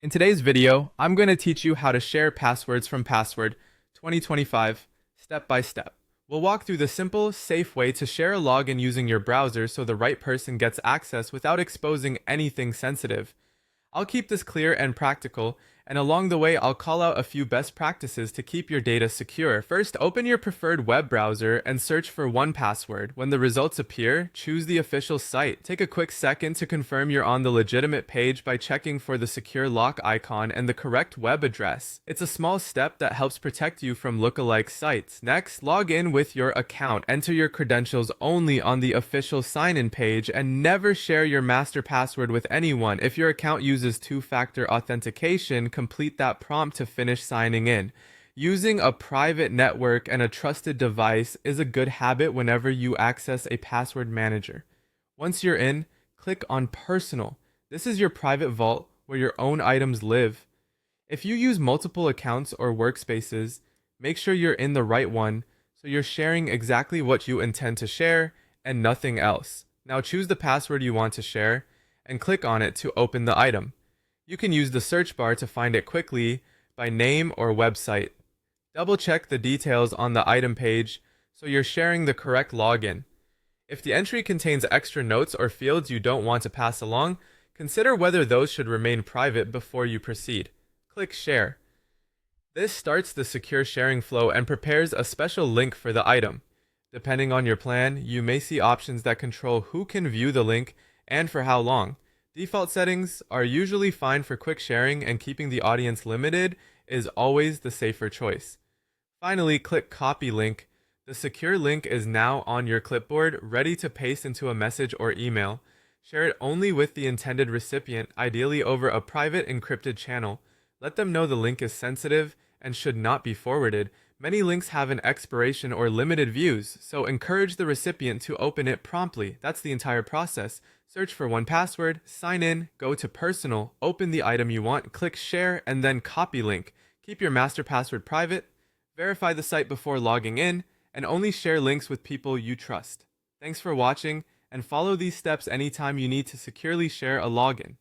In today's video, I'm going to teach you how to share passwords from Password 2025 step by step. We'll walk through the simple, safe way to share a login using your browser so the right person gets access without exposing anything sensitive. I'll keep this clear and practical, and along the way I'll call out a few best practices to keep your data secure. First, open your preferred web browser and search for 1Password. When the results appear, choose the official site. Take a quick second to confirm you're on the legitimate page by checking for the secure lock icon and the correct web address. It's a small step that helps protect you from lookalike sites. Next, log in with your account. Enter your credentials only on the official sign-in page and never share your master password with anyone. If your account uses two-factor authentication, complete that prompt to finish signing in. Using a private network and a trusted device is a good habit whenever you access a password manager. Once you're in, click on Personal. This is your private vault where your own items live. If you use multiple accounts or workspaces, make sure you're in the right one so you're sharing exactly what you intend to share and nothing else. Now choose the password you want to share and click on it to open the item. You can use the search bar to find it quickly by name or website. Double check the details on the item page so you're sharing the correct login. If the entry contains extra notes or fields you don't want to pass along, consider whether those should remain private before you proceed. Click Share. This starts the secure sharing flow and prepares a special link for the item. Depending on your plan, you may see options that control who can view the link and for how long. Default settings are usually fine for quick sharing, and keeping the audience limited is always the safer choice. Finally, click Copy Link. The secure link is now on your clipboard, ready to paste into a message or email. Share it only with the intended recipient, ideally over a private encrypted channel. Let them know the link is sensitive and should not be forwarded. Many links have an expiration or limited views, so encourage the recipient to open it promptly. That's the entire process. Search for 1Password, sign in, go to Personal, open the item you want, click Share, and then Copy Link. Keep your master password private, verify the site before logging in, and only share links with people you trust. Thanks for watching, and follow these steps anytime you need to securely share a login.